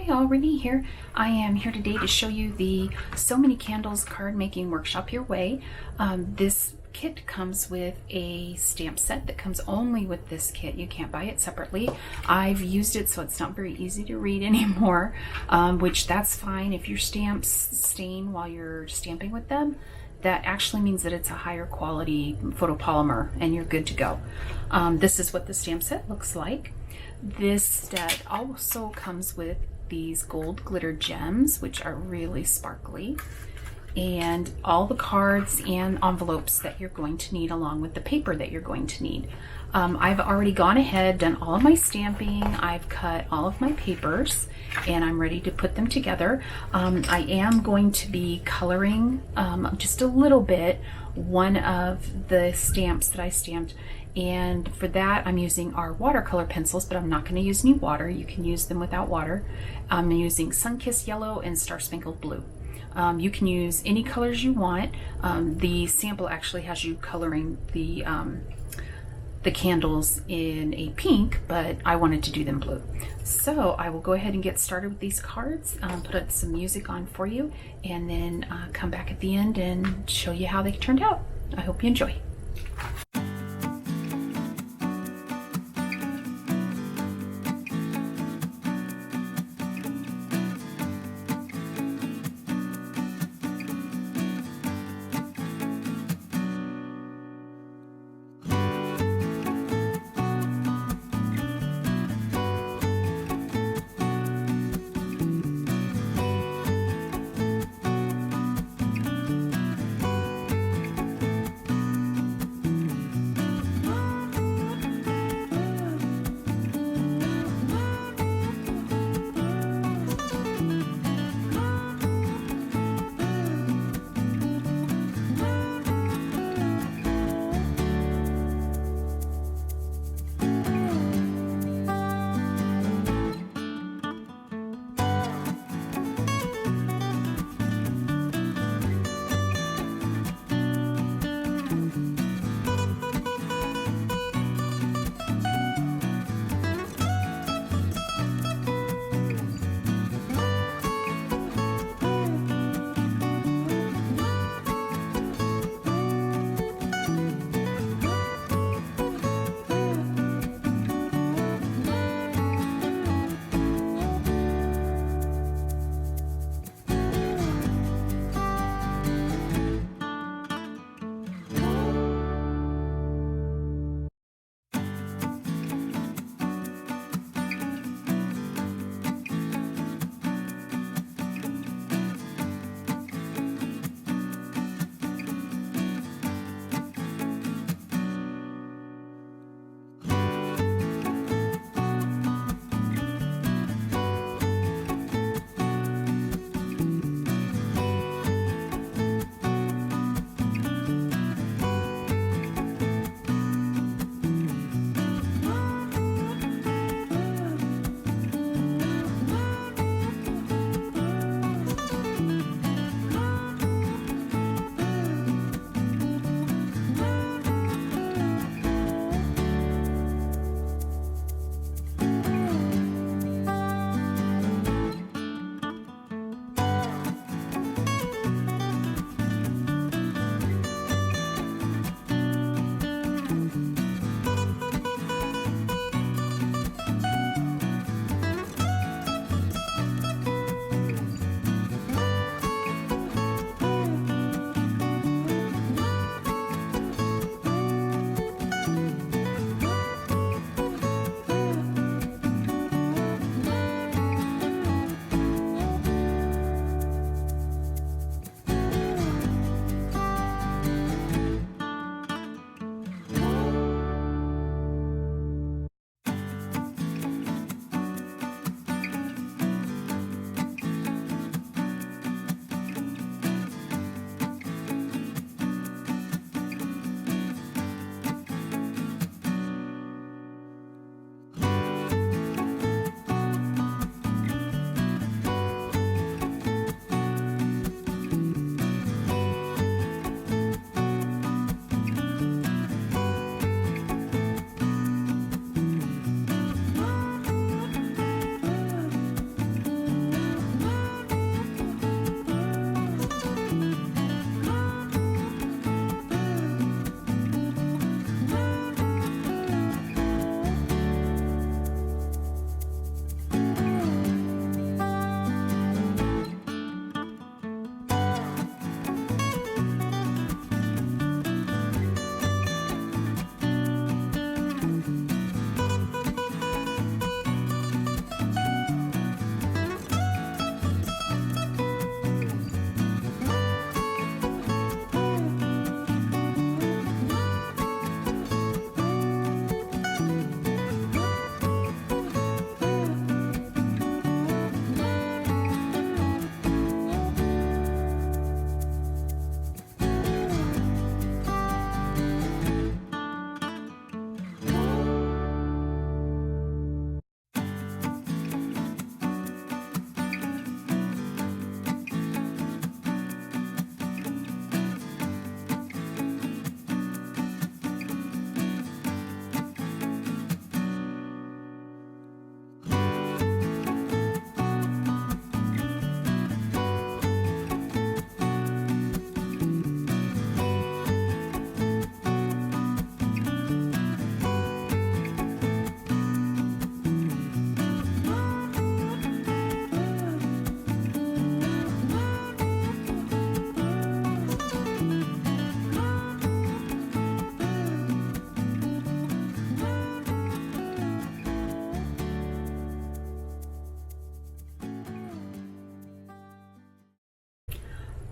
Hi all, Rene here. I am here today to show you the So Many Candles card making workshop your way. This kit comes with a stamp set that comes only with this kit. You can't buy it separately. I've used it so it's not very easy to read anymore, which that's fine. If your stamps stain while you're stamping with them, that actually means that it's a higher quality photopolymer and you're good to go. This is what the stamp set looks like. This set also comes with these gold glitter gems, which are really sparkly, and all the cards and envelopes that you're going to need along with the paper that you're going to need. I've already gone ahead, done all of my stamping, I've cut all of my papers, and I'm ready to put them together. I am going to be coloring just a little bit one of the stamps that I stamped, and for that I'm using our watercolor pencils, but I'm not going to use any water. You can use them without water. I'm using Sunkissed Yellow and Star Spangled Blue. You can use any colors you want. The sample actually has you coloring the candles in a pink, but I wanted to do them blue. So I will go ahead and get started with these cards, put some music on for you, and then come back at the end and show you how they turned out. I hope you enjoy.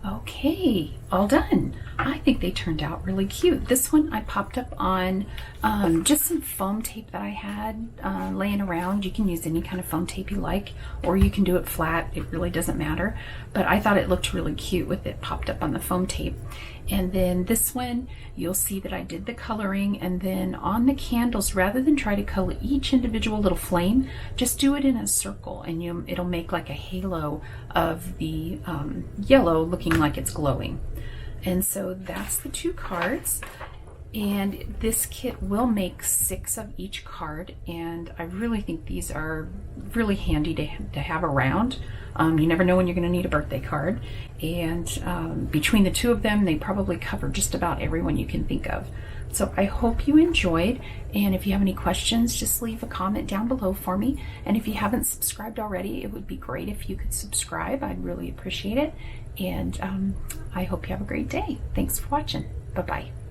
Okay, all done. I think they turned out really cute. This one I popped up on just some foam tape that I had laying around. You can use any kind of foam tape you like, or you can do it flat. It really doesn't matter. But I thought it looked really cute with it popped up on the foam tape. And then this one, you'll see that I did the coloring, and then on the candles, rather than try to color each individual little flame, just do it in a circle, and it'll make like a halo of the yellow looking like it's glowing. And so that's the 2 cards. And this kit will make 6 of each card, and I really think these are really handy to have around. You never know when you're going to need a birthday card, and between the 2 of them, they probably cover just about everyone you can think of. So I hope you enjoyed, and if you have any questions, just leave a comment down below for me. And if you haven't subscribed already, it would be great if you could subscribe. I'd really appreciate it, and I hope you have a great day. Thanks for watching. Bye-bye.